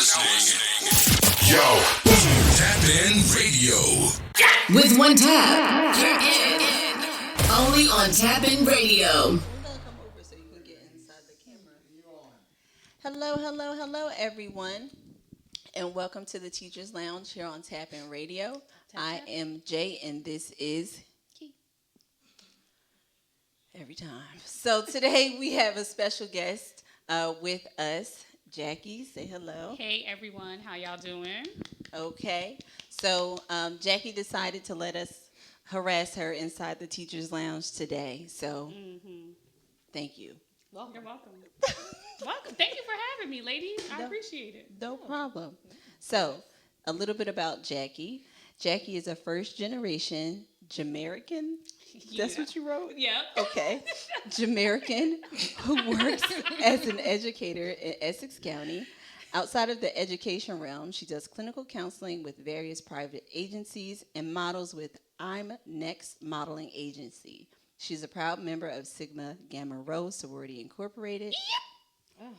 listening. Yo, Tap In Radio. With one tap, you're in. Only on Tap In Radio. I'm gonna come over so you can get inside the camera. Hello, everyone, and welcome to the Teachers Lounge here on Tap In Radio. I am Jay, and this is Key. Every time. So today we have a special guest with us, Jackie. Say hello. Hey everyone, how y'all doing? Okay. So Jackie decided to let us harass her inside the Teachers Lounge today. So thank you. You're welcome. Welcome. Thank you for having me, ladies. I appreciate it. No problem. So, a little bit about Jackie. Jackie is a first generation Jamaican. That's what you wrote? Yeah. Okay. Jamaican who works as an educator in Essex County. Outside of the education realm, she does clinical counseling with various private agencies and models with I'm Next Modeling Agency. She's a proud member of Sigma Gamma Rho Sorority Incorporated. Yep.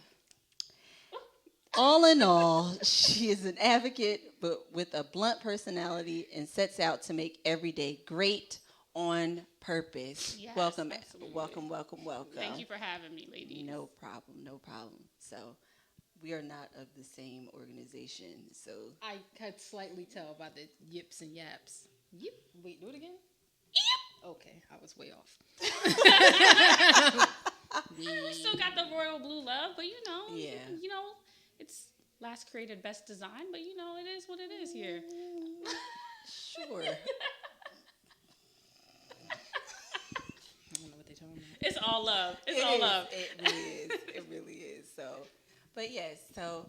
All in all, she is an advocate, but with a blunt personality, and sets out to make every day great on purpose. Yes, welcome. Thank you for having me, ladies. No problem. So, we are not of the same organization. So I could slightly tell by the yips and yaps. Yip. Wait, do it again. Yep. Okay, I was way off. We still got the royal blue love, but Yeah. It's last created, best design, but it is what it is here. Sure. I don't know what they're talking about. It's all love. It's It all is. love. It really is. So, but yes. So,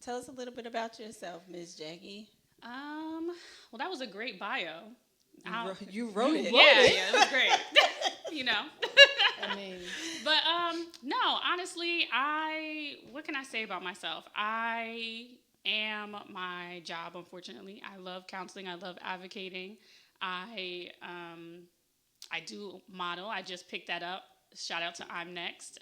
tell us a little bit about yourself, Ms. Jackie. Well, that was a great bio. You wrote it. Yeah, it was great. I mean, But no, honestly, what can I say about myself? I am my job, unfortunately. I love counseling. I love advocating. I do model. I just picked that up. Shout out to I'm Next.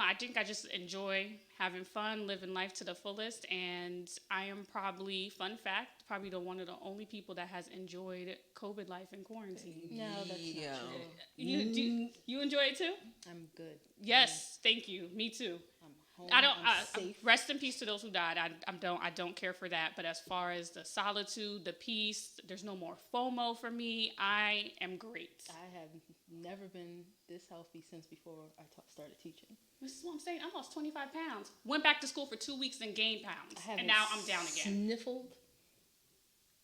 I think I just enjoy having fun, living life to the fullest, and I am probably one of the only people that has enjoyed COVID life in quarantine. no, that's not true. You enjoy it too? I'm good. Yes, thank you. Me too. I'm home. I don't. I'm safe. Rest in peace to those who died. I don't care for that. But as far as the solitude, the peace, there's no more FOMO for me. I am great. I have never been this healthy since before I started teaching. This is what I'm saying. I lost 25 pounds. Went back to school for 2 weeks and gained pounds. I haven't And now I'm down again. Sniffled,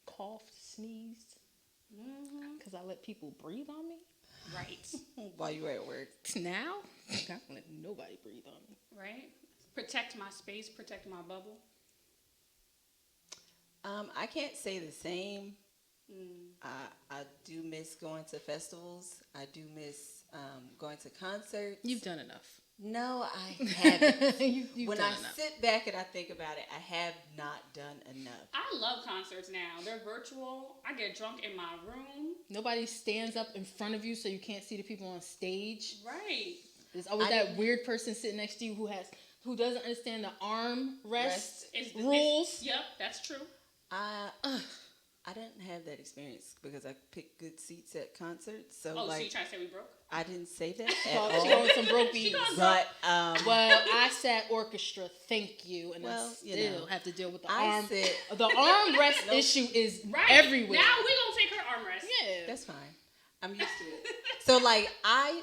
coughed, sneezed, because I let people breathe on me. Right. While you were at work. Now, I don't let nobody breathe on me. Right. Protect my space. Protect my bubble. I can't say the same. I do miss going to festivals. I do miss going to concerts. You've done enough. No, I haven't. You've When done I enough. sit back and I think about it, I have not done enough. I love concerts now. They're virtual. I get drunk in my room. Nobody stands up in front of you so you can't see the people on stage. Right. There's always that weird person sitting next to you who doesn't understand the arm rest rules. Yep, that's true. I didn't have that experience because I picked good seats at concerts. So So you trying to say we broke? I didn't say that at She all. going some broke beats. But Well, I sat orchestra. Thank you, and Well, I still have to deal with the I arm. said- The arm rest issue is Right. everywhere. Now we gonna take her armrest. Yeah. that's fine. I'm used to it. So I,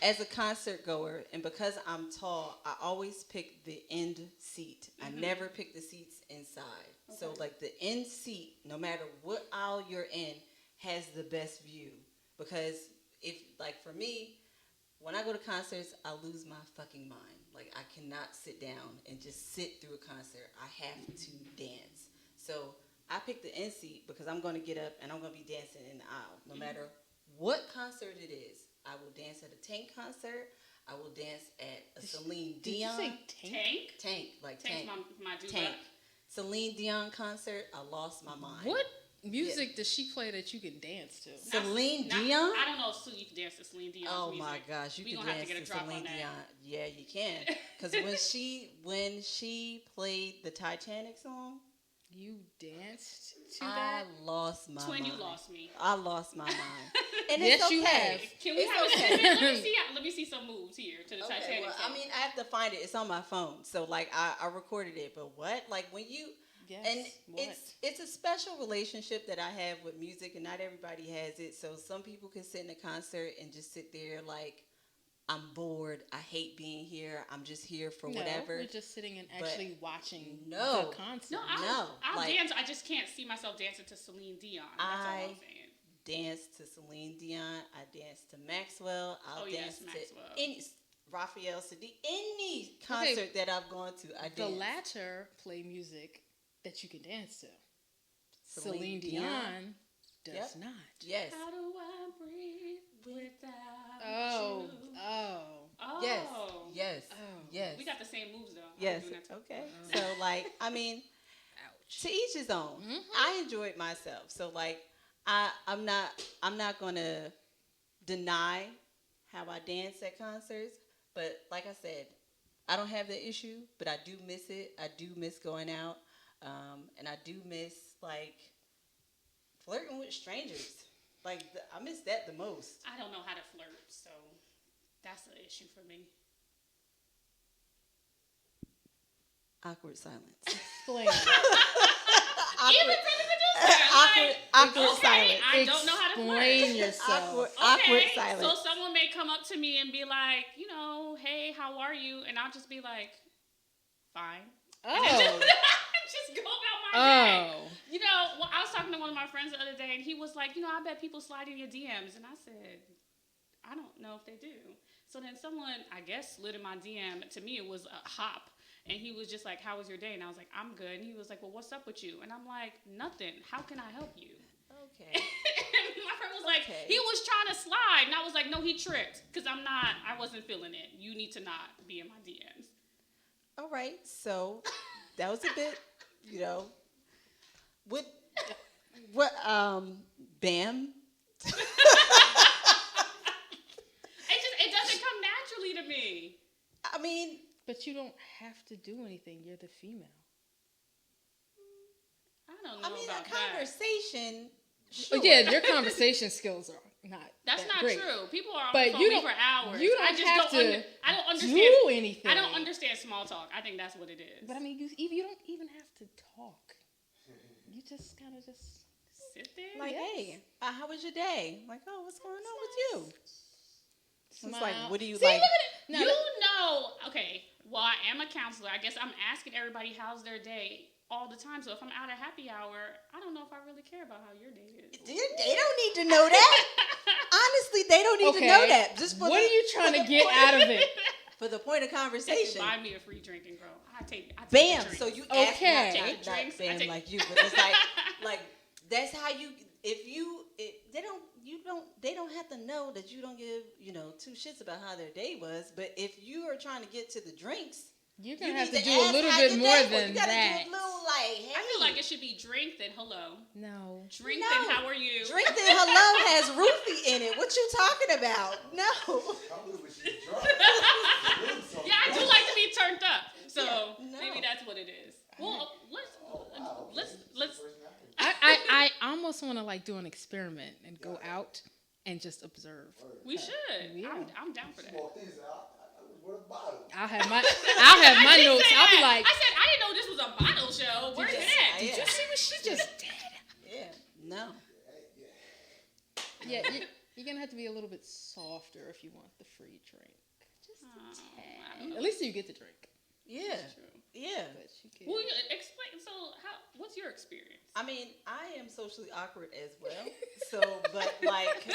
as a concert goer, and because I'm tall, I always pick the end seat. I never pick the seats inside. Okay. So the end seat, no matter what aisle you're in, has the best view. Because for me, when I go to concerts, I lose my fucking mind. I cannot sit down and just sit through a concert. I have to dance. So I picked the end seat because I'm going to get up and I'm going to be dancing in the aisle. No matter what concert it is, I will dance at a Tank concert. I will dance at a Celine Did you Dion. say tank? Tank, like Tank's Tank. my dude. Tank. Celine Dion concert, I lost my mind. What music does she play that you can dance to? Celine Not- Dion? I don't know if you can dance to Celine Dion's Oh music. my gosh, you We can gonna have dance to get a to drop on Celine that. Dion. Yeah, you can. Because when she played the Titanic song, You danced to I that? lost my Twin, mind. you lost me. I lost my mind. And Yes, it's okay. you have. Can we It's have okay. a second? Let me see some moves here to the Okay, Titanic well, song. I mean, I have to find it. It's on my phone, so like I recorded it. But what? Like when you Yes. and what? it's a special relationship that I have with music, and not everybody has it. So some people can sit in a concert and just sit there like, I'm bored. I hate being here. I'm just here for No, whatever. we're just sitting and But actually watching no. the concert. no, I'll like- dance. I just can't see myself dancing to Celine Dion. That's all I'm saying. Dance to Celine Dion. I dance to Maxwell. I'll Oh, yes, dance Maxwell. to any Raphael Sadiq. Any concert that I've gone to, I The dance. latter play music that you can dance to. Celine Celine Dion? Dion does Yep. not. Yes. How do I breathe without Oh, you? oh. Oh. Yes. Yes. Oh. Yes. We got the same moves though. I'm Yes. doing that too. Okay. So like, I mean, Ouch. to each his own. Mhm. I enjoyed myself. So like, I'm not gonna deny how I dance at concerts. But like I said, I don't have the issue, but I do miss it. I do miss going out, and I do miss like flirting with strangers. Like I miss that the most. I don't know how to flirt, so that's the issue for me. Awkward silence. Explain. Even for the producer, awkward okay, silence. I don't know how to Explain flirt. yourself. Awkward Okay, silence. so someone may come up to me and be like, you know, hey, how are you? And I'll just be like, fine. And then Oh. just go about my day. Oh. You know, well, I was talking to one of my friends the other day, and he was like, you know, I bet people slide in your DMs. And I said, I don't know if they do. So then someone, I guess, slid in my DM. To me, it was a hop. And he was just like, how was your day? And I was like, I'm good. And he was like, well, what's up with you? And I'm like, nothing. How can I help you? Okay. And my friend was like, Okay. he was trying to slide. And I was like, no, he tricked. Because I wasn't feeling it. You need to not be in my DMs. All right. So that was a bit, you know. Bam. It doesn't come naturally to me. I mean, But you don't have to do anything. You're the female. I don't know a about that. conversation. Oh, yeah, your conversation skills are not. That's that not great. true. People are on But the phone you me don't- for hours. you don't I just have don't to I don't understand. Do anything. I don't understand small talk. I think that's what it is. But I mean, you don't even have to talk. You just kind of just. Sit there. Like, Yes. hey, how was your day? Like, oh, what's going on with you? Smile. It's like, what do you See, like? Look at it. No, You know, okay, well, I am a counselor. I guess I'm asking everybody how's their day all the time. So if I'm out at happy hour, I don't know if I really care about how your day is. They don't need to know that. Honestly, they don't need to know that. Just for what the, are you trying for to the get point- out of it? For the point of They can conversation. buy me a free drink and grow. I take Bam. the drinks. So you Okay. ask Take the not drinks, I bam take- like you, but it's like that's how you. If you, they don't have to know that you don't give two shits about how their day was. But if you are trying to get to the drinks, You're you gonna have need to do a ask little how bit your more day was. than You gotta that. do a little like, hey. I feel like it should be drink then hello. No. Drink No. then how are you? Drink the hello has roofie in it. What you talking about? No. Yeah, I do like to be turned up. So Yeah, no. maybe that's what it is. Well, let's I almost want to like do an experiment and go out and just observe. we should. Yeah. I'm down for that. I'll have my did notes. say I'll be that. like, I said I didn't know this was a bottle show. Where's just- that? yeah. did you see what she just did? Yeah. No. Yeah, you're gonna have to be a little bit softer if you want the free drink. Just I don't know. at least you get the drink. Yeah. True. Yeah. But you can. Well, explain. So, what's your experience? I mean, I am socially awkward as well. So, but like,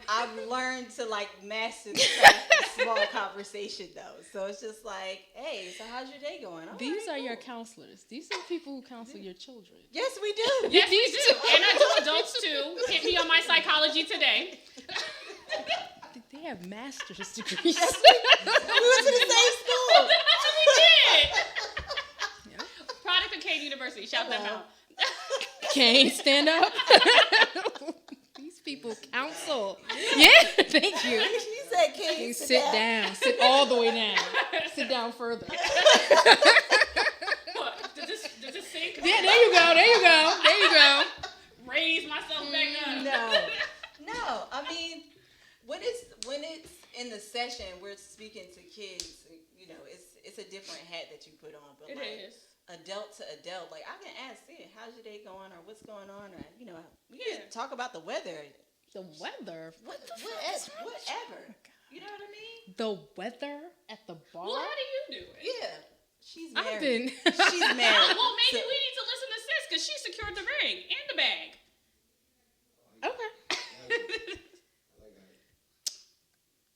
I've learned to like master the craft of small conversation though. So it's just like, hey, so how's your day going? All These right, are your cool. counselors. These are people who counsel your children. Yes, we do. Yes, we do, and I do adults too. Hit me on my psychology today. They have master's degrees. We went to the same school. That's what we did. Yeah. Product of Cade University. Shout them Hello. out. Kane, stand up. These people counsel. Yeah, thank you. She said, "Can you Sit down. Sit all the way down. Sit down further. What? Did this sink? Yeah, there you go. There you go. There you go. Raise myself back up. No. I mean, when it's in the session, we're speaking to kids. You know, it's a different hat that you put on. But It is. Adult to adult, like I can ask, how's your day going, or what's going on, or we Yeah. can talk about the weather. The weather. Whatever. You know what I mean? The weather at the bar. Well, how do you do it? Yeah. She's married. I've been. She's married. Well, maybe So- we need to listen to sis because she secured the ring and the bag. Okay.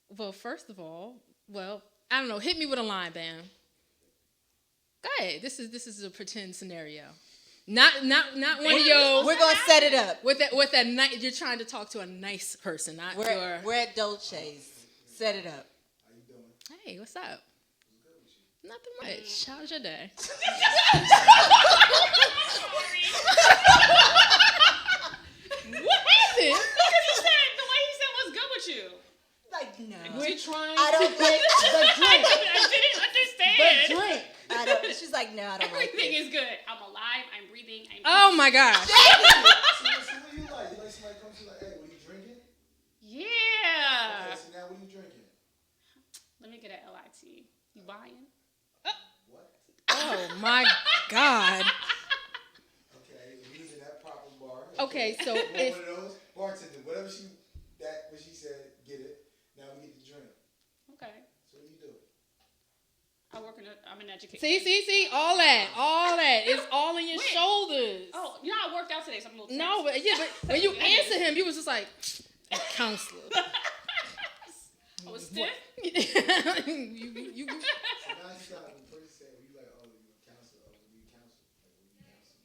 Well, first of all, I don't know. Hit me with a line, Bam. Go ahead. This is a pretend scenario. Not one of your. We're gonna set it up. With that you're trying to talk to a nice person, not your. We're at Dolce's. Set it up. Hey, what's up? Nothing much. How's your day? What happened? Because he said the way he said was good with you. Like no. We're trying I don't like the drink. I didn't understand. drink. I don't. She's like, no, I don't like Everything this. is good. I'm alive. I'm breathing. I'm. Oh my gosh. So what do you like? You like somebody comes to you like, hey, what are you drinking? Yeah. Okay, so now what are you drinking? Let me get an LIT. You buying? What? Oh my God. Okay, we're using that proper bar. Okay, so You want if one of those? Bartender, whatever what she said, get it. Now we get the drink. Okay. So what do you do? I'm an educator. see, all that. It's all in your Wait. shoulders. Oh, you know I worked out today, so I'm a little No, but when you answer him, you was just like a counselor. I was stiff. you So now you got when first say, you like, oh, you a counselor. Oh, what do you counsel? Like, what do you counsel?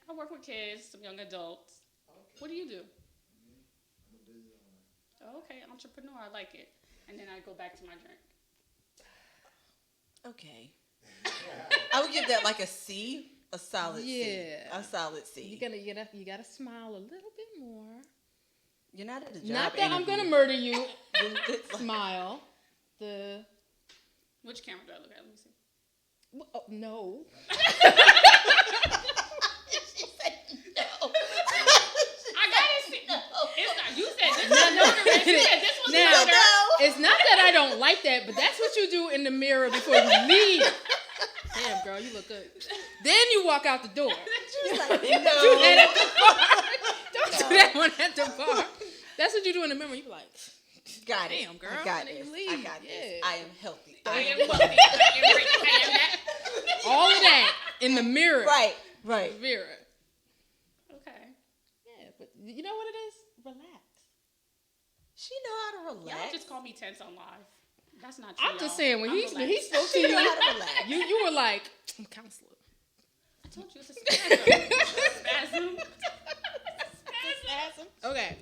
I work with kids, some young adults. Okay. What do you do? I'm a business owner. Oh, okay, entrepreneur. I like it. And then I go back to my drink. Okay. I would give that like a C, a solid C. Yeah. A solid C. you gotta smile a little bit more. You're not at a job Not that I'm interview. gonna murder you. Smile. Which camera do I look at? Let me see. Oh, no. I gotta see. It's not. You said this was murderous. You said this was Now, murder. it's not that I don't like that, but that's what you do in the mirror before you leave. Damn, girl, you look good. Then you walk out the door. She's like, Don't do no. that at the bar. Don't do that one at the bar. That's what you do in the mirror. You be like, Got it. damn, girl. I got and then this. you leave. I got this. Yeah. I am healthy. I am wealthy. I am rich. I am that. All of that in the mirror. Right. The mirror. Okay. Yeah, but you know what it is? Relax. She know how to relax. Y'all just call me tense on live. That's not true. I'm just y'all. saying, when I'm he relaxed. spoke to She know you, how to relax. you were like, I'm a counselor. I told you it's a spasm. Spasm. Okay.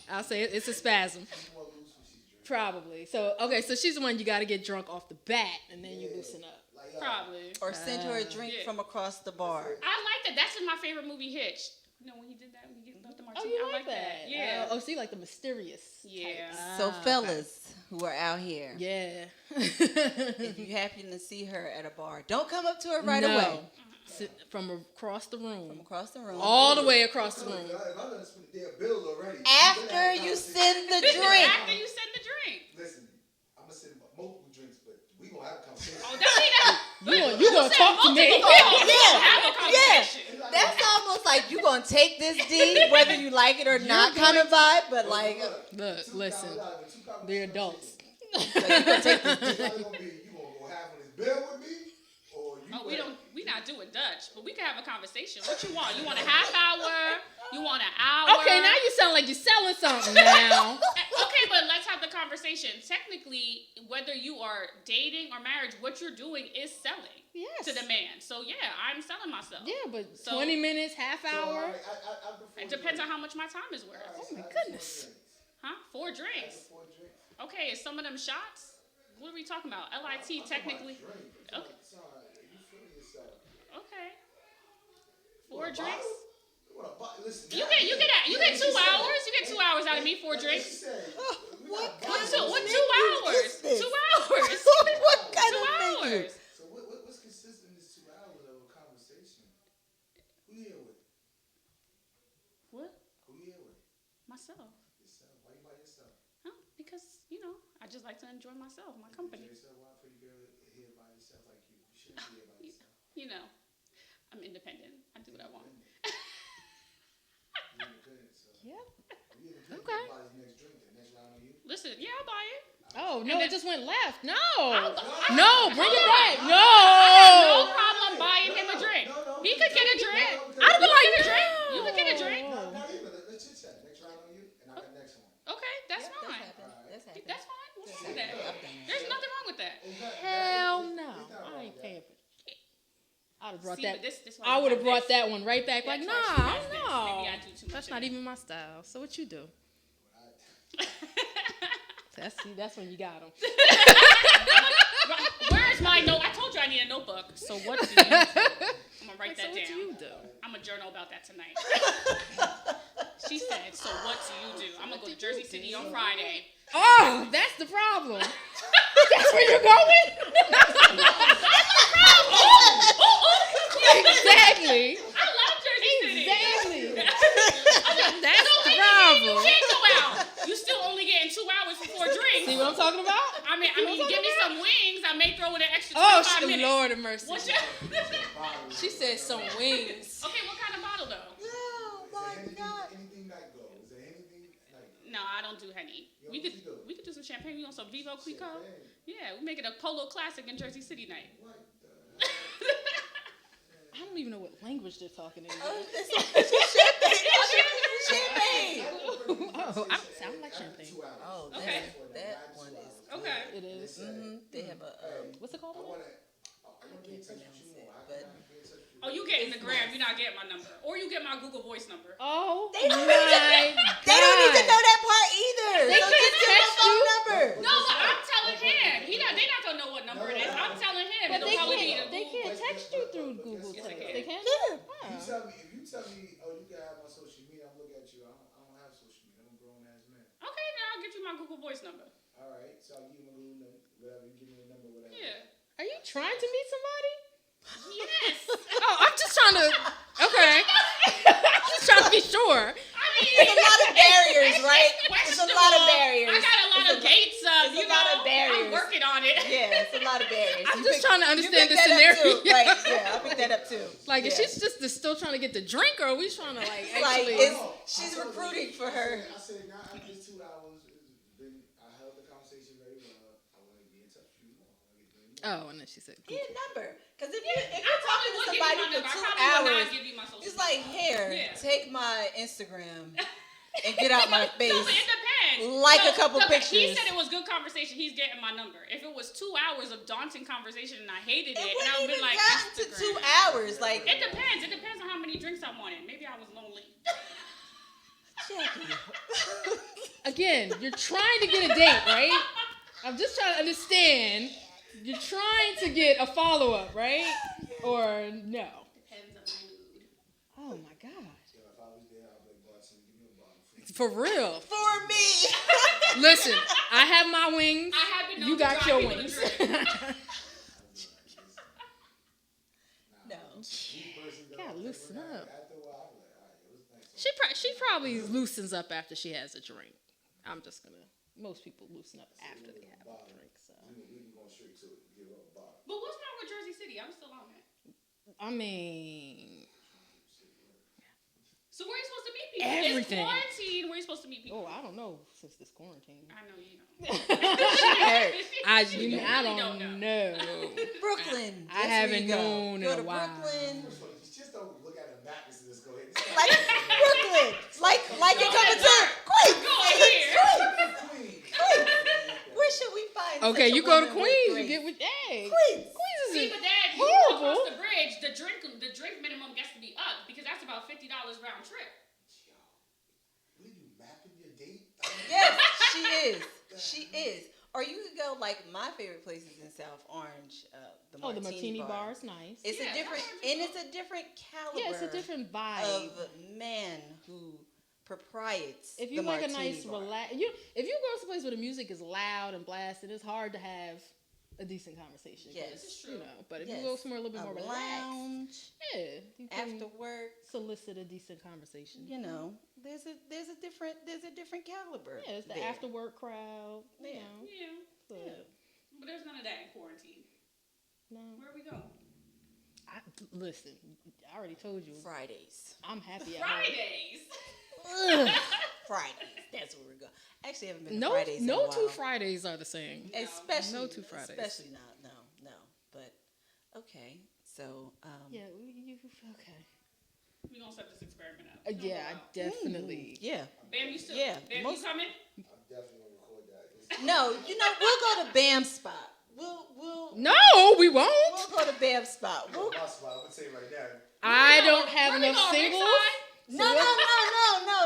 I'll say it's a spasm. She's more loose when she's drinking. Probably. So she's the one you got to get drunk off the bat, and then you loosen up. Like, Probably. Or send her a drink Yeah. from across the bar. I like that. That's in my favorite movie, Hitch. You know when he did that, when he left the Oh, martini. you I like that? Yeah. Oh, see, like the mysterious. Yeah. So Ah, fellas who are out here, Yeah. if you happen to see her at a bar, don't come up to her right away. Sit from across the room. From across the room. All the way across the room. if I done spent a damn bill already. After you send the drink. After you send the drink. Listen, I'm gonna send multiple drinks, but we gonna have a conversation. Oh, that's it. You gonna talk to me? Have a Yeah. conversation. That's almost like you gonna take this D, whether you like it or not, kind of vibe. But like, Look, listen. They're adults. so you gonna take this D. It's either gonna be you gonna go have on this bill with me, or you. Oh, we not doing Dutch, but we can have a conversation. What you want? You want a half hour? You want an hour? Okay, now you sound like you're selling something now. Okay, but let's have the conversation. Technically, whether you are dating or marriage, what you're doing is selling Yes. to the man. So yeah, I'm selling myself. Yeah, but So- 20 minutes, half hour. It depends on how much my time is worth. Oh my goodness. Huh? 4 drinks. 4 drinks. Okay, is some of them shots? What are we talking about? LIT technically. Okay. Sorry, you feeling yourself? Okay. 4 drinks. What Listen, You get 2 hours. You get 2 hours out of me for a drink. What What kind 2 of what 2 menu hours? is this? 2 hours. What kind 2 of menu? hours. So what's consistent in this 2 hours of a conversation? Who you here with? What? Who you here with? Myself. Yourself. Why you by yourself? Huh? Because I just like to enjoy myself, my company. Yourself. Why a pretty girl here by yourself like you? You shouldn't be here by yourself. I'm independent. I do what I want. You're independent, so. Yep. You independent. Okay. Buy this next drink. The next round on you. Listen, yeah, I'll buy it. Oh no, And it just went left. No. I- No, bring it back. I have no No. problem buying him a drink. He could get a drink. I'd have been like, a drink. no. You could get a drink. Not even. Let's chit chat. Next round on you, and I got next one. Okay, that's Yep, fine. That's happened. That's fine. We'll do that. I've done that. There's nothing wrong with that. Hell no. I ain't paying for shit. I'd have brought See, that. but this I would have brought this. that one right back. Like, That's nah, why she has this. no. Maybe I do too much That's of not it. even my style. So what you do? That's when you got them. Where's my note? I told you I need a notebook. So what do you do? I'm gonna write that So what do down. you do? I'm gonna journal about that tonight. She said, so what do you do? I'm gonna go to Jersey City on Friday. Oh, that's the problem. That's where you're going? Exactly. I love Jersey City. Exactly. That's That's the You problem. can't go out. You still only getting 2 hours for 4 drinks. See what I'm talking about? I mean, give me some wings. I may throw in an extra 25 Oh, minutes. Lord of mercy. What's your... She said some wings. Okay, what kind of bottle though? Oh my God. Anything that goes. Is there anything like? No, I don't do Henny. We could do some champagne. We on some Vivo Clico. Yeah, we make it a polo classic in Jersey City night. What the? I don't even know what language they're talking in. Champagne. Oh, I sound like champagne. Oh, Okay. that one is. Okay. It is. They have a. What's it called? Oh, you getting the gram? You're not getting my number, or you get my Google Voice number. Oh, They don't my They don't need to God. know that part either. They so can't just give them a text phone you. number. No, but I'm telling him. They're not gonna know what number it is. I'm telling him. But It'll probably be they Google can't text you through Google Yes, Text. they can. They can? Yeah. If you tell me, oh, you can have my social media, I'm looking at you. I don't have social media. I'm a grown ass man. Okay, then I'll get you my Google Voice number. All right, so I'll give you my Google number, whatever. You give me the number, whatever. Yeah. Are you trying to meet somebody? Yes. Oh, I'm just trying to. Okay. I'm just trying to be sure. I mean, There's a lot of barriers, right? There's a lot of questionable. barriers. I got a lot of gates up. it's a lot of barriers. I'm working on it. Yeah, it's a lot of barriers. I'm You just trying to you understand pick the that up scenario. too. Like, yeah, I'll pick that up too. Like, yeah. is she's just still trying to get the drink, or are we trying to like like, actually? she's recruiting for her. I said, now after 2 hours, I held the conversation very well. I want to be in touch with you more. I want to get to know you. Oh, and then she said, Get a number. Because if I you're probably talking to would give you somebody my for number. 2 I probably would hours, not give you my social it's media. like, here, Yeah. take my Instagram and get out my face. No, but it depends. Like a couple He pictures. said it was good conversation. He's getting my number. If it was 2 hours of daunting conversation and I hated it, It and I wouldn't would be even like, gotten to Instagram. 2 hours. Like, It depends. It depends on how many drinks I wanted. Maybe I was lonely. Jackie. again, you're trying to get a date, right? I'm just trying to understand. You're trying to get a follow up, right? Or no? Depends on my mood. Oh my God. Yo, if I was there, I'd be like, Bartender, give me a bottle. For real. For me. Listen, I have my wings. I have been known You to got drive your people to wings. drink. No. Gotta loosen up. After a while, I'm like, all right, it was nice. She probably loosens up after she has a drink. I'm just gonna. Most people loosen up after they have a drink. So We can go straight to it. Give her a bottle. But what's wrong with Jersey City? I'm still on that. I mean, So where are you supposed to meet people? Everything. It's quarantine. Where are you supposed to meet people? I don't know since this quarantine. I know you know. I You really don't don't know. Brooklyn. I That's where haven't you go. known Go in to a while. Brooklyn. Just don't look at a map and just go ahead. Like Brooklyn. Like you're coming to Queens. Go here. Queen. Where should we find Okay, such a you go to woman with Queens, you grace? get with hey. Queens. Queens See, is but Dad, you go across horrible. the bridge. The drink minimum gets to be up because that's about $50 round trip. What are you mapping your date? Yes, she is. She is. Or you could go like my favorite places in South Orange, the Oh, the Martini Martini Bar. bar is nice. It's Yeah, a different, and it's a different caliber. Yeah, it's a different vibe. of man who proprietes. If you the like a Martini nice Bar. if you go to a place where the music is loud and blasted, it's hard to have a decent conversation. 'Cause, Yes. This is you true. know. But if Yes. you go somewhere a little bit more a relaxed, lounge yeah, you can after work, solicit a decent conversation. you know, there's a different caliber. Yeah, it's the there. after work crowd. You Yeah. know, Yeah. so, But there's none of that in quarantine. no. Where are we going? Listen, I already told you. Fridays. I'm happy at home. Fridays. Fridays. That's where we're going. Actually, I haven't been to No, Fridays in a no while. two Fridays are the same. Especially No two Fridays. Especially not. No. But okay. So Yeah, okay. We gonna set this experiment up. Yeah, I definitely. yeah. Bam, you still? Yeah, Bam, most- you coming? I'm definitely gonna record that. No, we'll go to Bam's spot. We'll No, we won't. go to Bam's spot. We'll, My spot, I'm gonna tell you right now. I don't have Where we enough going, singles. no.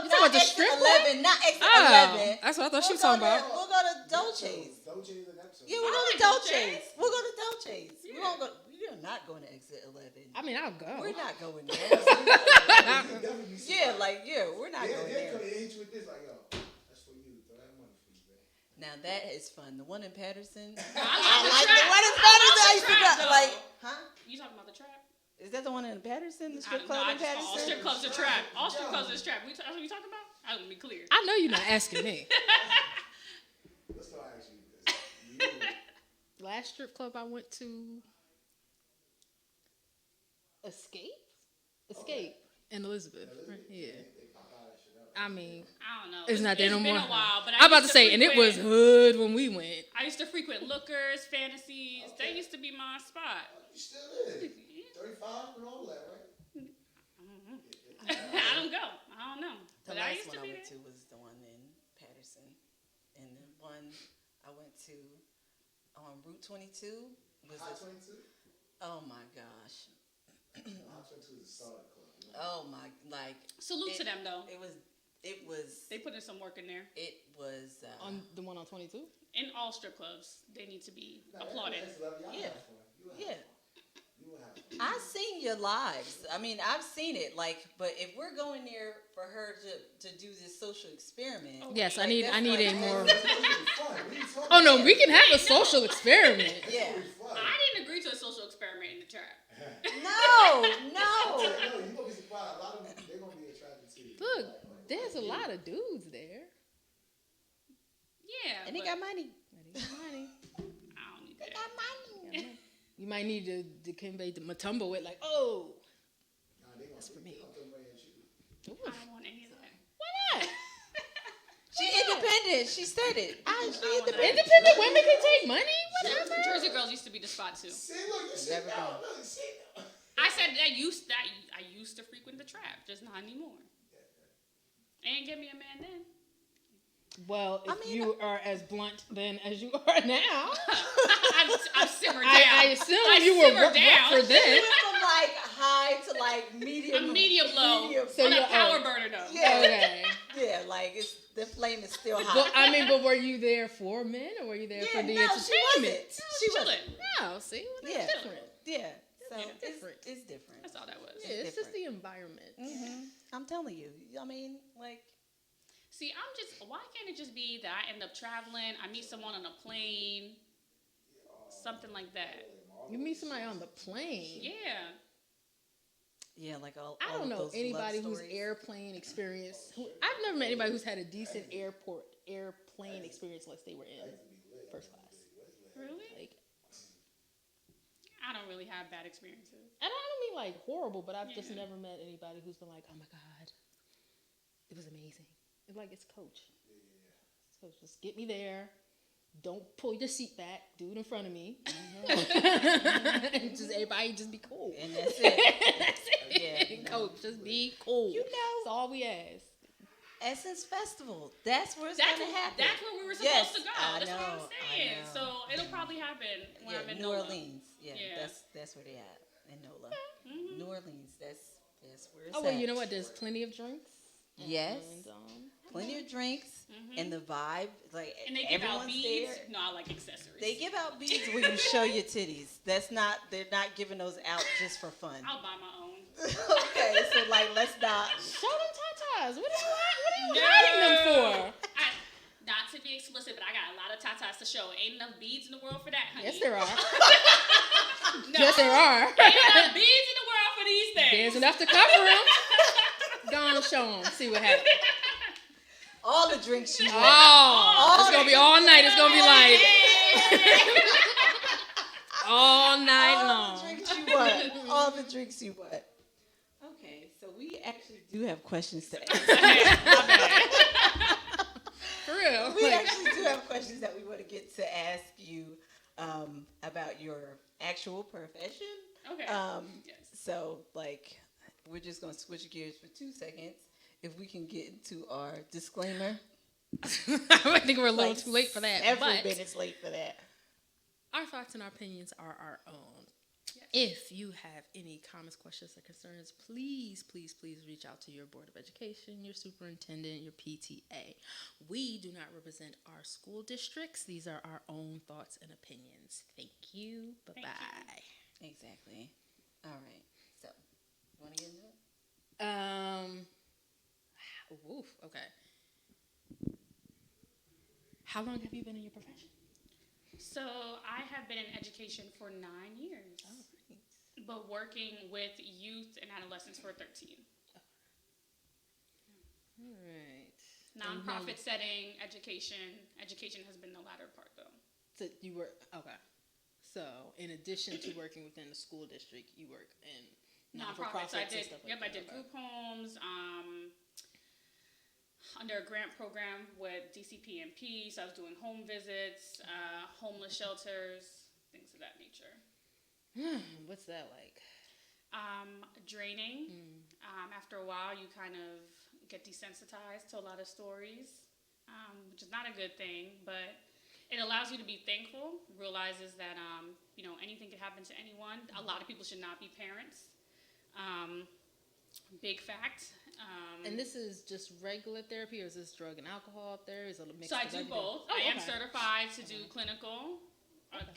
You talking Not about the exit strip 11. Not exit Oh, 11. that's what I thought she was We'll talking go about. We'll go to Dolce's. Dolce's and Epsom. Yeah, we'll go I to like Dolce's. Dolce's. We'll go to Dolce's. Yeah. We're not going to exit 11. I mean, I'll go. We're not going there. Definitely be yeah, surprised. we're not Yeah, going they're there. gonna hit you with this, like, yo, that's for you. Throw that money for you, man. Now that is fun. The one in Patterson. I like trap. the one in I Patterson. I love used the to trap, go, though. like, huh? You talking about the trap? Is that the one in Patterson? The strip I, club no, I in just call all Patterson? strip clubs a trap. All strip clubs is trap. That's what you talking about? I want to be clear. I know you're not asking me. Let's start asking you this. You, Last strip club I went to, Escape in Elizabeth. Right? Yeah. they pop out that shit up. I mean, I don't know. it's not there no more. It's been a while, but I'm about to used say, and it was frequent- hood when we went. I used to frequent Lookers, Fantasies. They used to be my spot. You still is. 35 and all that, right? I don't go. I don't know. The But I last used one to I be went there. to was the one in Patterson, and the one I went to on Route 22 was Hot this. 22? Oh my gosh! Hot 22 is a solid club. You know? Oh my! Like Salute to them though. It was. They put in some work in there. It was. On the one on 22? In all strip clubs, they need to be Nah, applauded. that's lovely. Y'all Yeah. have fun. You will have Yeah. fun. You will have fun. I've seen your lives. I mean, I've seen it. Like, but if we're going there for her to do this social experiment, Yes, I like, need that's a like- more. It's gonna be fun. What are you talking Oh no, about? we can have a social experiment. Yeah. It's gonna be fun. I didn't agree to a social experiment in the trap. No, No, no. you're gonna be surprised. A lot of them, they're gonna be attracted to you. Look, Like, there's a lot of dudes there. Yeah. And they but got money. They got money. I don't need that. money. You might need to convey the Matumbo it like, oh, nah, they gonna, that's for me. They gonna throw money at you. I don't want any of that. Why not? She independent. She said it. She independent. Independent women can take money. Whatever. Jersey Girls used to be the spot too. See, look, you sit Never down. been. Look, sit down. I said that I used to frequent the trap, just not anymore. And give me a man then. Well, if I mean, you are as blunt then as you are now, I've simmered down. I assume I you were simmered down. rougher She then. went from like high to like medium. A medium low So on a you're- power burner though. Yeah. Okay. Yeah, like the flame is still hot. But I mean, but were you there for men or were you there for the no, entertainment? she wasn't. She Chilling. wasn't. No, see, well, Yeah. that's different. Yeah. So Yeah, it's different. It's different. That's all that was. Yeah, it's just different. the environment. I'm telling you. I mean, like. See, why can't it just be that I end up traveling, I meet someone on a plane, something like that? You meet somebody on the plane. Yeah. Yeah, like all. I all don't of know those anybody love who's stories. airplane experience. I've never met anybody who's had a decent airplane experience unless they were in first class. Really? Like, I don't really have bad experiences. and I don't mean like horrible, but I've just Yeah. never met anybody who's been like, oh my god, it was amazing. It's like it's coach. It's coach. Just get me there. Don't pull your seat back. Do it in front of me. And just everybody just be cool. And that's it. That's it. Yeah, no. Coach, just be cool. You know- that's all we ask. Essence Festival. That's where it's That's gonna happen. That's where we were supposed Yes, to go. I That's what I'm know, I saying. know. So it'll probably happen when I'm in New NOLA. Orleans. Yeah, Yeah. that's where they at in NOLA. Mhm. New Orleans. That's where it's Oh at. well, you know what? There's plenty of drinks. Yes. And, Plenty of drinks and the vibe. Like And they give out everyone's beads. there. No, I like accessories. They give out beads when you show your titties. They're not giving those out just for fun. I'll buy my own. Okay, so like let's not. show them tatas. What are you hiding them for? Not to be explicit, but I got a lot of tatas to show. Ain't enough beads in the world for that, honey. Yes, there are. No. Yes, there are. Ain't enough beads in the world for these things. There's enough to cover them. Go on, show them. See what happens. All the drinks you want. Oh, it's gonna be all night. It's gonna be like all night All long. the drinks you want. All the drinks you want. Okay, so we actually do have questions to ask. For real. We actually do have questions that we want to get to ask you about your actual profession. Okay. Yes. So, like, we're just going to switch gears for 2 seconds. If we can get into our disclaimer. I think we're a little Like, too late for that. Several But minutes late for that. our thoughts and our opinions are our own. Yes. If you have any comments, questions, or concerns, please, please, please reach out to your Board of Education, your superintendent, your PTA. We do not represent our school districts. These are our own thoughts and opinions. Thank you. Bye-bye. Exactly. All right. So, you want to get into it? Oof, okay. How long have you been in your profession? So I have been in education for 9 years, but working with youth and adolescents for 13. All right. Nonprofit setting, education. Education has been the latter part, though. So you work, okay. So in addition to working within the school district, you work in Nonprofits. I did. Stuff like Yep, that. I did Okay. group homes. Under a grant program with DCPMP, so I was doing home visits, homeless shelters, things of that nature. What's that like? Draining. After a while, you kind of get desensitized to a lot of stories, which is not a good thing, but it allows you to be thankful, realizes that, anything could happen to anyone. A lot of people should not be parents. Big fact. And this is just regular therapy, or is this drug and alcohol therapy? Is it a mix So I of do everything? both. Oh, I am okay. certified to do clinical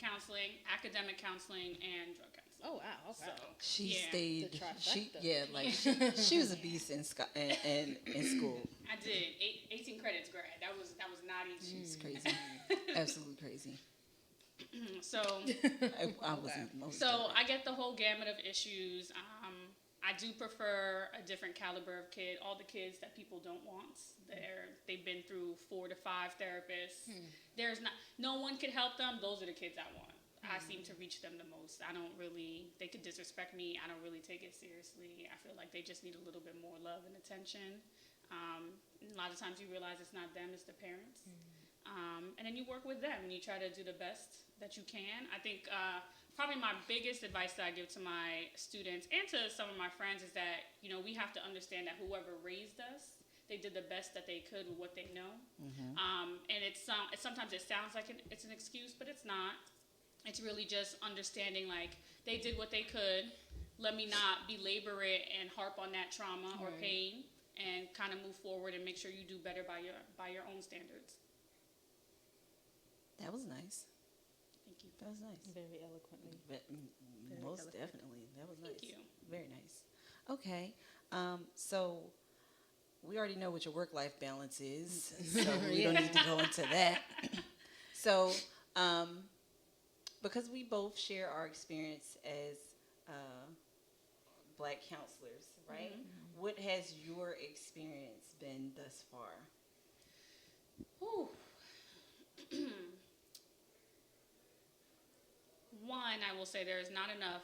counseling, academic counseling, and drug counseling. Oh wow, okay. So She yeah, stayed. The trifecta. She was a beast in school. I did 18 credits grad. That was not easy. She's crazy, absolutely crazy. So I wasn't most. So I get the whole gamut of issues. I do prefer a different caliber of kid. All the kids that people don't want. They've been through 4 to 5 therapists. There's no one could help them. Those are the kids I want. I seem to reach them the most. They could disrespect me. I don't really take it seriously. I feel like they just need a little bit more love and attention. A lot of times you realize it's not them, it's the parents. And then you work with them and you try to do the best that you can. I think probably my biggest advice that I give to my students and to some of my friends is that, we have to understand that whoever raised us, they did the best that they could with what they know. And sometimes it sounds like it's an excuse, but it's not. It's really just understanding, like, they did what they could. Let me not belabor it and harp on that trauma or pain, and kind of move forward and make sure you do better by your own standards. That was nice. Thank you. That was nice. Very eloquently. But, most definitely, that was nice. Thank you. Very nice. Okay, so we already know what your work-life balance is, so we don't need to go into that. So, because we both share our experience as Black counselors, right? What has your experience been thus far? Whew. One, I will say there is not enough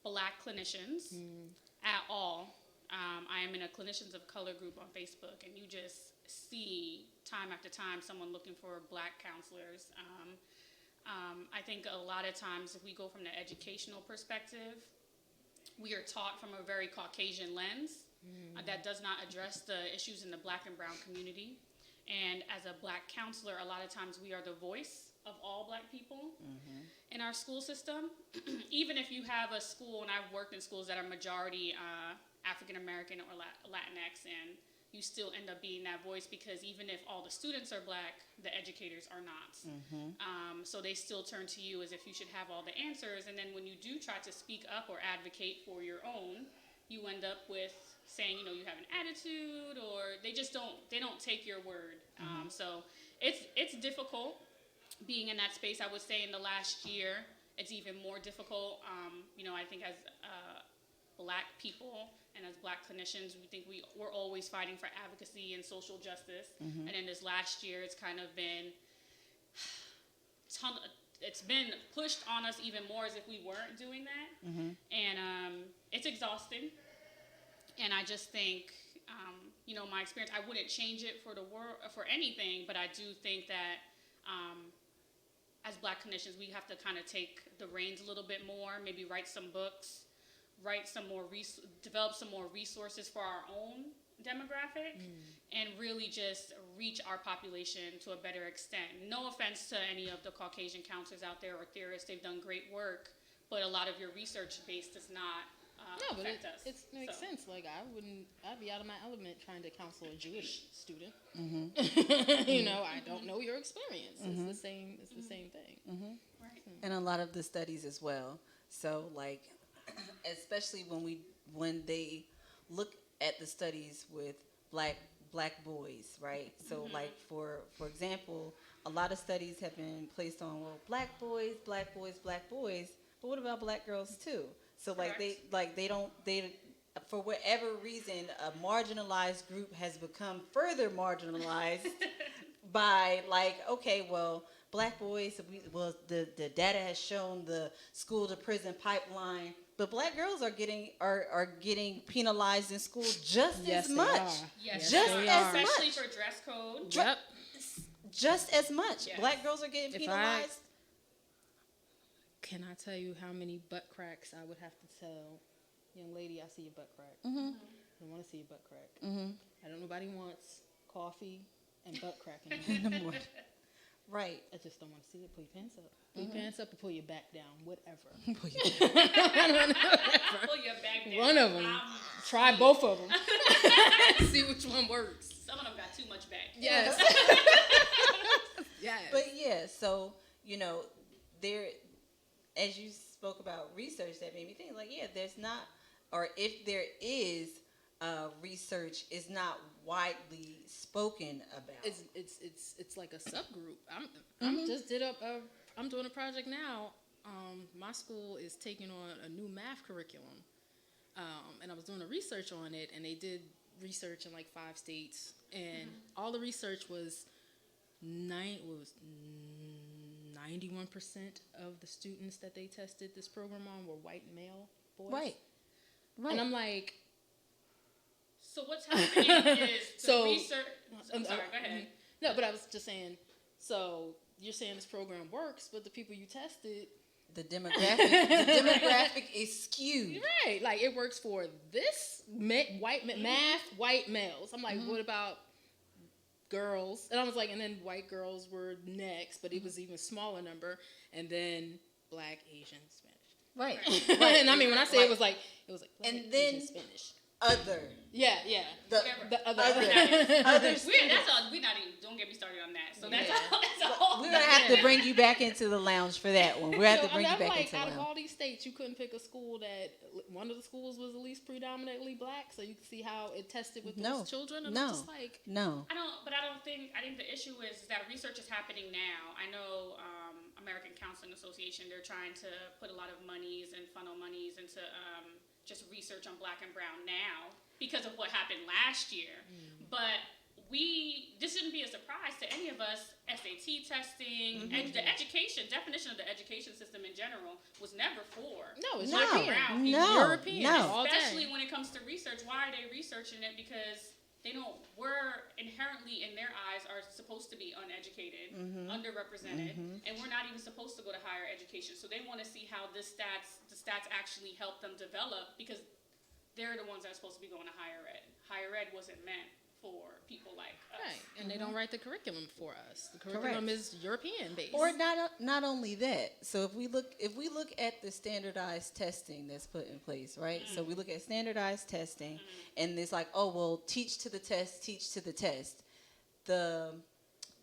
Black clinicians at all. I am in a Clinicians of Color group on Facebook, and you just see time after time someone looking for Black counselors. I think a lot of times if we go from the educational perspective, we are taught from a very Caucasian lens that does not address the issues in the Black and brown community. And as a Black counselor, a lot of times we are the voice of all Black people in our school system. Even if you have a school, and I've worked in schools that are majority African American or Latinx, and you still end up being that voice, because even if all the students are black, the educators are not. So they still turn to you as if you should have all the answers. And then when you do try to speak up or advocate for your own, you end up with saying, you have an attitude, or they don't take your word. So it's difficult being in that space. I would say in the last year, it's even more difficult. I think as black people and as black clinicians, we think we're always fighting for advocacy and social justice. And in this last year, it's kind of been, it's been pushed on us even more as if we weren't doing that. And it's exhausting. And I just think, my experience, I wouldn't change it for the world, for anything, but I do think that as black clinicians, we have to kind of take the reins a little bit more, maybe write some books, develop some more resources for our own demographic, and really just reach our population to a better extent. No offense to any of the Caucasian counselors out there or theorists, they've done great work, but a lot of your research base does not affect us. It makes sense. Like, I'd be out of my element trying to counsel a Jewish student. I don't know your experience. It's the same thing. Right. And a lot of the studies as well. So, like, especially when they look at the studies with black boys, right? So, like, for example, a lot of studies have been placed on, well, black boys, but what about black girls too? So, like, they don't for whatever reason, a marginalized group has become further marginalized by, like, okay, well, black boys, the data has shown the school to prison pipeline, but black girls are getting penalized in school just as much. Yes, just they as are. much. Especially for dress code. Yep. Just as much. Yes. Black girls are getting penalized. Can I tell you how many butt cracks I would have to tell, young lady, I see your butt crack. I don't want to see your butt crack. I don't. Nobody wants coffee and butt crack in the morning. Right. I just don't want to see it. Pull your pants up. Pull your pants up or pull your back down. Whatever. Pull your back down. One of them. Try both of them. See which one works. Some of them got too much back. Yes. Yes. But yeah, so, there, as you spoke about research, that made me think, like, yeah, there's not, or if there is research, is not widely spoken about. It's like a subgroup. I'm doing a project now. My school is taking on a new math curriculum, and I was doing a research on it, and they did research in like 5 states, and all the research was 91% of the students that they tested this program on were white male boys. Right. And I'm like, so what's happening is the research. I'm sorry, go ahead. No, but I was just saying, so you're saying this program works, but the people you tested, the demographic is skewed. Right, like it works for this white males. I'm like, what about girls? And I was like, and then white girls were next, but it was even smaller number, and then black, Asian, Spanish. Right. And I mean, when I say it was like black, and then Asian, Spanish. Other. Yeah. The other. Other That's all. We not even. Don't get me started on that. So that's all. We're gonna have to bring you back into the lounge for that one. We have to bring you back into the out lounge. of all these states, you couldn't pick a school that one of the schools was at least predominantly black, so you could see how it tested with those children. And I'm just like, no. I think the issue is that research is happening now. I know American Counseling Association, they're trying to put a lot of monies and funnel monies into just research on black and brown now because of what happened last year. But this shouldn't be a surprise to any of us. SAT testing, and the definition of the education system in general was never for black and brown people. European, especially when it comes to research. Why are they researching it? Because we're inherently in their eyes are supposed to be uneducated, underrepresented, and we're not even supposed to go to higher education. So they want to see how the stats actually help them develop, because they're the ones that are supposed to be going to higher ed. Higher ed wasn't meant for people like us. Right, and they don't write the curriculum for us. The curriculum is European based. Or not only that. So if we look at the standardized testing that's put in place, right? So we look at standardized testing, and it's like, oh well, teach to the test, teach to the test. The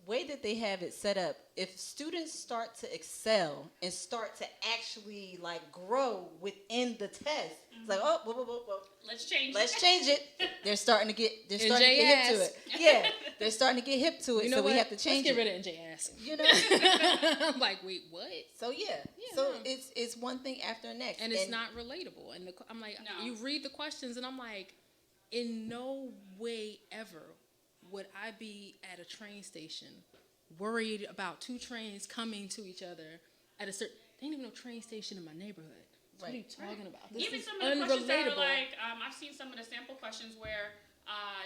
way that they have it set up, if students start to excel and start to actually like grow within the test, it's like, oh, whoa. Let's change it. They're starting to get hip to it. Yeah, they're starting to get hip to it. You know so what? we have to change Let's it. get rid of NJ ass. You know. I'm like, wait, what? So yeah. So it's one thing after the next, And it's not relatable. And I'm like, No. you read the questions, and I'm like, in no way ever would I be at a train station worried about two trains coming to each other at a certain. They ain't even no train station in my neighborhood. What are you talking about? This Even is some of the questions that unrelatable. are like, I've seen some of the sample questions where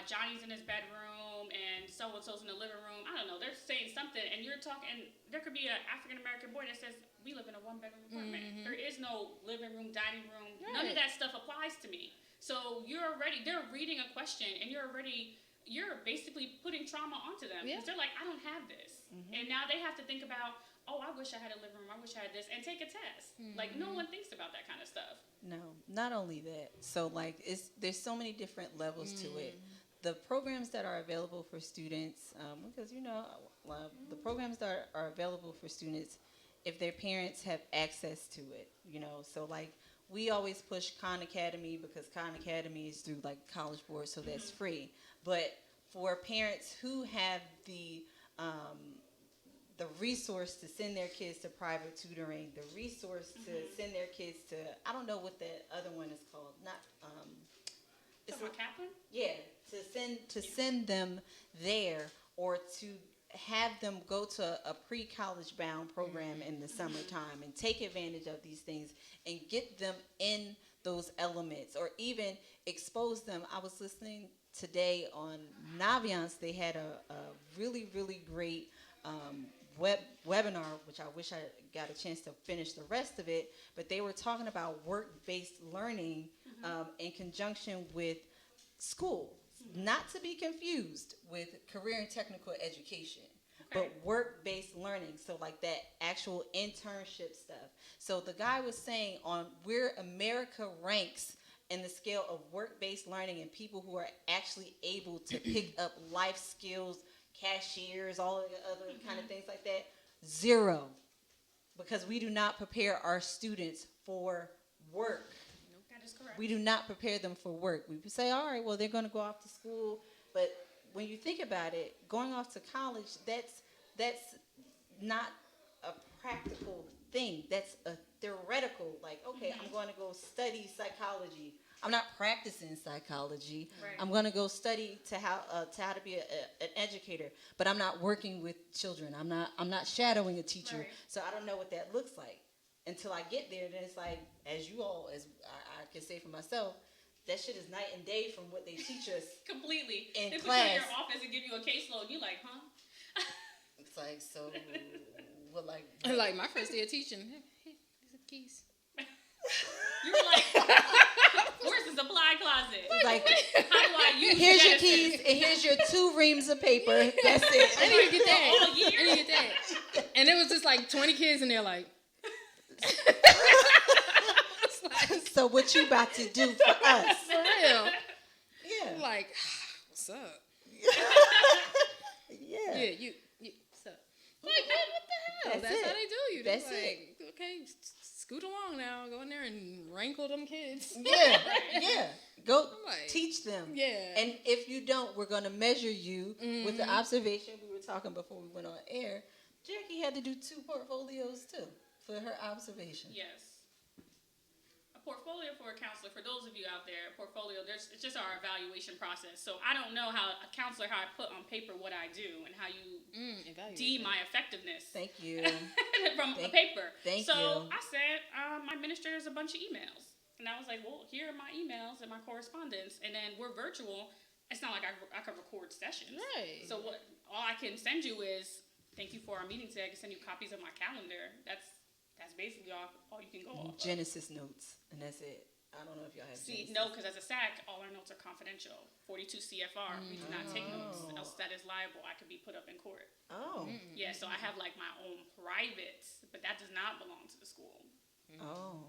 Johnny's in his bedroom and so-and-so's in the living room. I don't know. They're saying something, and you're talking. There could be an African-American boy that says, we live in a one-bedroom apartment. There is no living room, dining room. None of Right. that stuff applies to me. So they're reading a question, and you're basically putting trauma onto them. Yeah. Because they're like, I don't have this. And now they have to think about, oh, I wish I had a living room. I wish I had this. And take a test. Like, no one thinks about that kind of stuff. No, not only that. So like there's so many different levels to it. The programs that are available for students, because the programs that are available for students, if their parents have access to it, so like we always push Khan Academy because Khan Academy is through like College Board, so that's free. But for parents who have the resource to send their kids to private tutoring, the resource to send their kids to, I don't know what that other one is called. Not it's Talking about Kaplan? yeah, to send them there, or to have them go to a pre-college bound program in the summertime and take advantage of these things and get them in those elements, or even expose them. I was listening today on Naviance. They had a really, really great webinar, which I wish I got a chance to finish the rest of it, but they were talking about work-based learning in conjunction with school, not to be confused with career and technical education, but work-based learning. So like that actual internship stuff. So the guy was saying on where America ranks in the scale of work-based learning and people who are actually able to pick up life skills, cashiers, all of the other kind of things like that, 0. Because we do not prepare our students for work. Nope, that is correct. We do not prepare them for work. We say, all right, well, they're going to go off to school. But when you think about it, going off to college, that's not a practical thing. That's a theoretical, like, okay, I'm going to go study psychology. I'm not practicing psychology. Right. I'm going to go study to how to be an educator, but I'm not working with children. I'm not shadowing a teacher, Right. so I don't know what that looks like until I get there. Then it's like, as I can say for myself, that shit is night and day from what they teach us. Completely. In They put you in class. your office and give you a caseload, and you're like, huh? It's like, so, what, like, Like my first day of teaching, hey, these are the keys. You were like, where's the supply closet? like, How do I use here's your Genesis? keys and here's your 2 reams of paper. That's it. I didn't even get that. All year? I didn't get that. And it was just like 20 kids in there, like. So what you about to do for us? For real. Yeah. Like, what's up? Yeah. Yeah, you what's up? Like, what the hell? That's That's how it. they do you. They're That's like, okay, scoot along now. Go in there and rankle them kids. Yeah. Yeah. Go like, teach them. Yeah. And if you don't, we're going to measure you with the observation we were talking before we went on air. Jackie had to do 2 portfolios too for her observation. Yes. A portfolio for a counselor, for those of you out there, a portfolio, it's just our evaluation process. So I don't know how a counselor, how I put on paper what I do and how you deem my effectiveness Thank you. from a paper. thank so you. I said, my administrator is a bunch of emails. And I was like, well, here are my emails and my correspondence. And then we're virtual. It's not like I could record sessions. Right. So all I can send you is, thank you for our meeting today. I can send you copies of my calendar. That's basically all you can go off of. Genesis notes, and that's it. I don't know if y'all have See, Genesis. no, because as a SAC, all our notes are confidential. 42 CFR, we do not take notes, Oh. else that is liable. I could be put up in court. Oh. Yeah, so I have like my own private, but that does not belong to the school. Oh.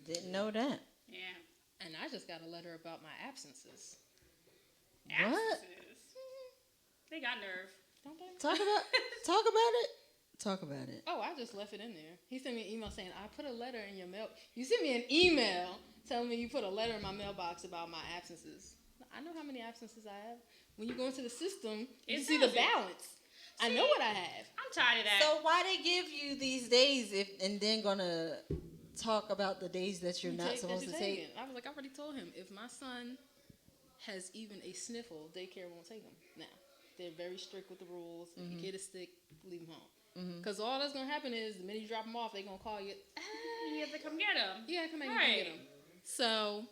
Didn't know that. Yeah. And I just got a letter about my absences. What? Absences. They got nerve. Don't they? Talk about it. Talk about it. Oh, I just left it in there. He sent me an email saying, I put a letter in your mail. You sent me an email telling me you put a letter in my mailbox about my absences. I know how many absences I have. When you go into the system, you It see the tells you. balance. I know what I have. I'm tired of that. So why they give you these days and then gonna talk about the days that you're not supposed to take? I was like, I already told him, if my son has even a sniffle, daycare won't take him. Now, they're very strict with the rules. If your kid is sick, leave him home. Because all that's going to happen is the minute you drop him off, they're going to call you. You have to come get them. Yeah, come back and Right. get him. So,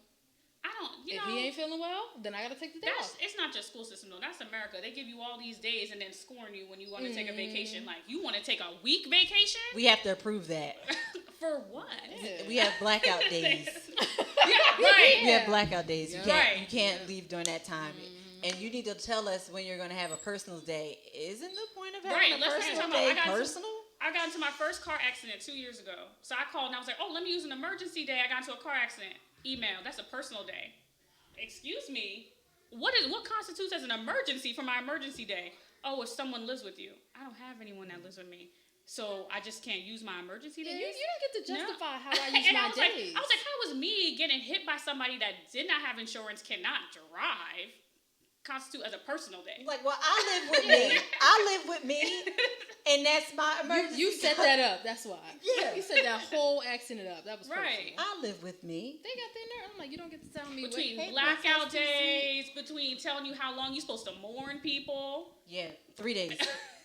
I don't, you if know. he ain't feeling well, then I got to take the day That's, off. it's not just school system though. That's America. They give you all these days and then scorn you when you want to take a vacation. Like, you want to take a week vacation? We have to approve that. For what? We have blackout days. Yeah, right. We have blackout days. You Yeah. can't Right. you can't leave during that time. And you need to tell us when you're gonna have a personal day. Isn't the point of having Right, a let's not personal talk about- day I got some- personal? I got into my first car accident 2 years ago. So I called and I was like, oh, let me use an emergency day. I got into a car accident. Email. That's a personal day. Excuse me. What constitutes as an emergency for my emergency day? Oh, if someone lives with you. I don't have anyone that lives with me. So I just can't use my emergency Yeah, days? you don't get to No. justify how I use And my I was days. Like, how was me getting hit by somebody that did not have insurance, cannot drive, constitute as a personal day? Like, well, I live with me. I live with me, and that's my emergency. You set that up. That's why. Yeah. You set that whole accident up. That was Right. personal. I live with me. They got their nerve. I'm like, you don't get to tell me. Between hey, blackout princess, days, between telling you how long you're supposed to mourn people. Yeah, 3 days.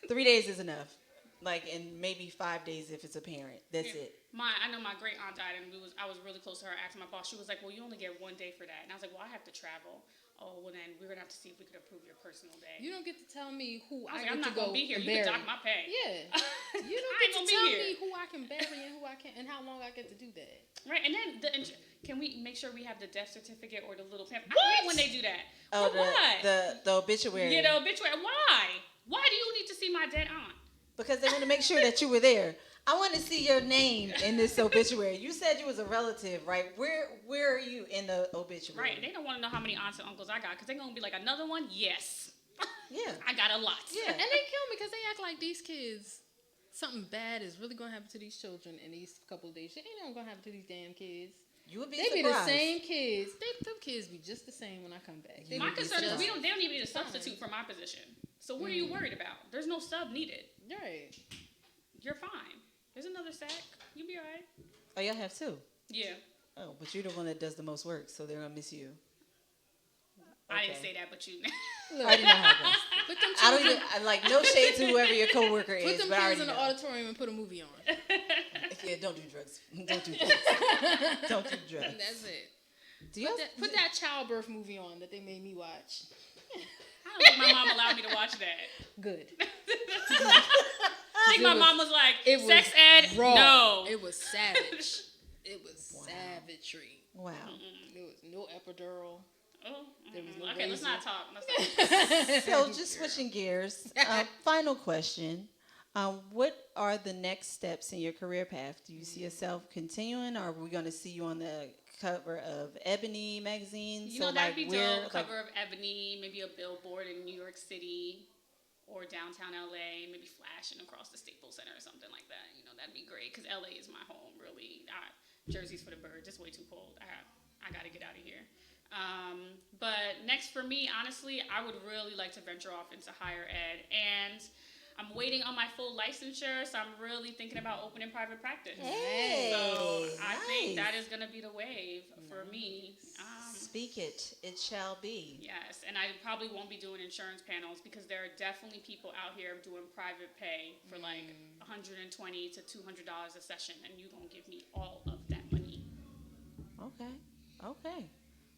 3 days is enough. Like, and maybe 5 days if it's a parent. That's it. I know my great aunt died, and I was really close to her. Asking my boss, she was like, "Well, you only get 1 day for that," and I was like, "Well, I have to travel." Oh, well then we're gonna have to see if we could approve your personal day. You don't get to tell me who I was like, I get I'm to not go gonna be here. and You can bury. dock my pay. Yeah. You don't I get ain't to gonna be tell here. me who I can bury and who I can and how long I get to do that. Right, and then can we make sure we have the death certificate or the little pamphlet? I What? hate when they do that. Oh, For what? the obituary. You know, obituary. Why? Why do you need to see my dead aunt? Because they want to make sure that you were there. I want to see your name in this obituary. You said you was a relative, right? Where are you in the obituary? Right, they don't want to know how many aunts and uncles I got because they're gonna be like, another one? Yes, Yeah. I got a lot. Yeah. And they kill me because they act like these kids, something bad is really going to happen to these children in these couple of days. It ain't never going to happen to these damn kids. You would be They be surprised. the same kids. Them kids be just the same when I come back. They My would be concern is just they don't even need a fine. substitute for my position. So what are you worried about? There's no sub needed. Right. You're fine. There's another sack. You'll be all right. Oh, y'all have two. Yeah. Oh, but you're the one that does the most work, so they're gonna miss you. I didn't Okay. say that, but you. Look, I already know how it goes. put them I don't children, even I, like no shade to whoever your coworker put is, them but I kids already in the know. auditorium and put a movie on. Yeah, don't do drugs. Don't do drugs. Don't do drugs. That's it. Do you? Put that childbirth movie on that they made me watch. I don't think my mom allowed me to watch that. Good. I think my mom was like, It was sex ed? raw. No. It was savage. It was savagery. Wow. There was no epidural. Oh, There was no okay, let's razor. not talk. Let's not. So just switching gears. Final question. What are the next steps in your career path? Do you see yourself continuing, or are we going to see you on the cover of Ebony magazine? You know, that'd be where- dope. Cover of Ebony, maybe a billboard in New York City or downtown LA, maybe flashing across the Staples Center or something like that. You know, that'd be great because LA is my home, really. Jersey's for the birds. It's way too cold. I got to get out of here. But next for me, honestly, I would really like to venture off into higher ed. And I'm waiting on my full licensure, so I'm really thinking about opening private practice. Hey, So I think nice. that is going to be the wave for me. Speak it. It shall be. Yes, and I probably won't be doing insurance panels because there are definitely people out here doing private pay for like $120 to $200 a session, and you gonna give me all of that money. Okay. Okay.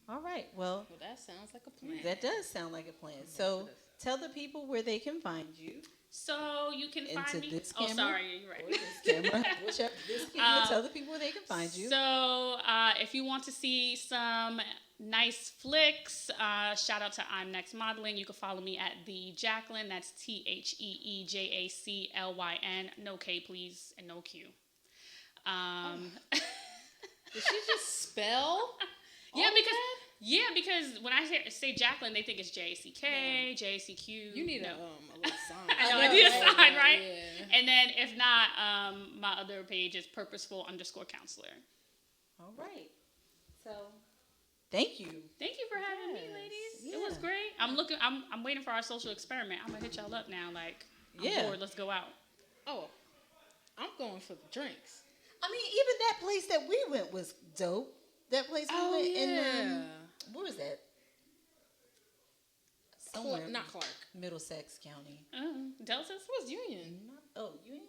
All right. Well, Well, that sounds like a plan. that does sound like a plan. So tell the people where they can find you. So you can Into find me. this Oh, camera? sorry, you're Or right. this camera. Whichever. This camera. Tell the people where they can find you. So if you want to see some nice flicks, shout out to I'm Next Modeling. You can follow me at the Jacqueline. That's TheeJaclyn. No K, please, and no Q. Did she just spell? Yeah, all because that? because when I say Jacqueline, they think it's JCK, JCQ. You need no. a little sign. I know, I I need a know, sign, right? Yeah. And then if not, my other page is purposeful_counselor. All right. So thank you. Thank you for having me, ladies. It was Yeah. great. I'm waiting for our social experiment. I'm gonna hit y'all up now. Like, I'm Yeah. bored. Let's go out. Oh, I'm going for the drinks. I mean, even that place that we went was dope. That place we went in, where was that? Somewhere. Not Clark. Middlesex County. Deltas? It was Union. Oh, Union?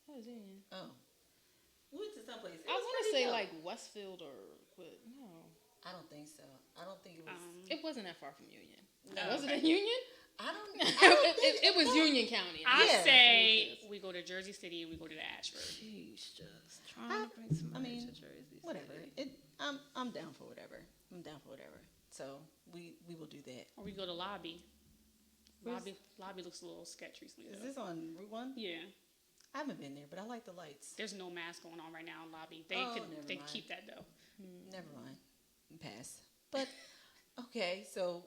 That was Union. Oh. We went to someplace. I want to say like Westfield or what? No, I don't think so. I don't think it was. it wasn't that far from Union. No. Was it in Union? I don't think It was Union County. I Yeah. say we go to Jersey City and we go to Ashford. She's just trying to bring somebody I mean, to Jersey. whatever. I'm down for whatever. I'm down for whatever. So we will do that. Or we go to Lobby. Lobby looks a little sketch recently. Is Though. this on Route 1? Yeah. I haven't been there, but I like the lights. There's no mask going on right now in Lobby. They Oh, could never they mind. keep that though. Never mind. Pass. But okay, so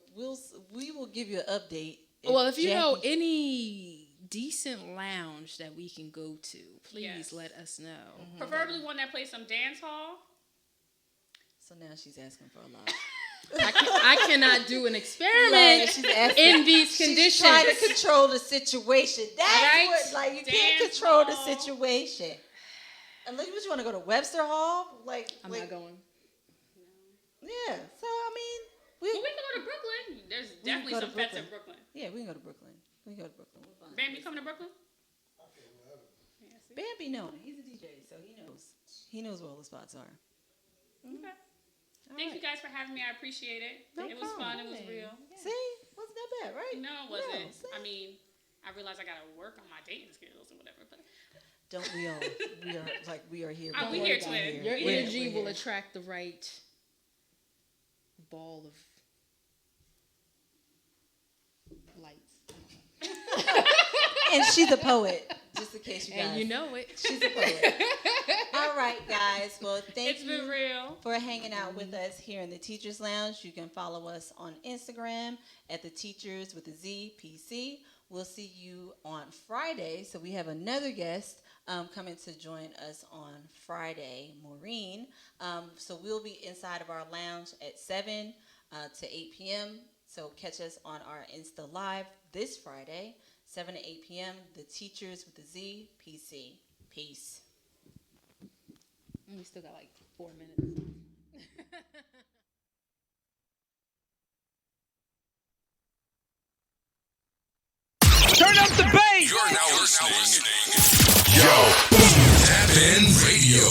we will give you an update. Well, if you know Jackie- any decent lounge that we can go to, please Yes. let us know. Preferably one that plays some dance hall. So now she's asking for a lot. I cannot do an Like, experiment she's asking. in these She's conditions. trying to control the situation. That's Right? what, like, you can't Dance control the hall. situation. Unless you want to go to Webster Hall, like, I'm like not going. yeah. So I mean, But we can go to Brooklyn. There's definitely go to some fets Brooklyn. in Brooklyn. yeah, we can go to Brooklyn. We can go to Brooklyn. We'll find Bam, you coming to Brooklyn? Yeah, see? Bambi knowing. He's a DJ, so he knows. He knows where all the spots are. Okay. All Thank right. you guys for having me. I appreciate it. No It was fun. It was problem. real. See, wasn't that bad, right? No, it wasn't. see? I mean, I realized I gotta work on my dating skills and whatever. But Don't we all? We are here. Ah, we Don't here, worry about twin. here. Your We're- energy we're will here. attract the right ball of lights. And she's a poet, just in case you guys. And you know it. She's a poet. All right, guys. Well, thank it's you been real. for hanging out with us here in the Teachers Lounge. You can follow us on Instagram at the Teachers with a Z PC. We'll see you on Friday. So we have another guest coming to join us on Friday, Maureen. So we'll be inside of our lounge at 7 to 8 p.m. So catch us on our Insta Live this Friday, 7 to 8 p.m. The Teachers with a Z PC. Peace. We still got like 4 minutes. Turn up the bass! You're now listening. Yo, Tap In Radio.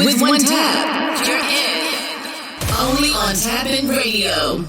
With one tap, you're in. Only on Tap In Radio.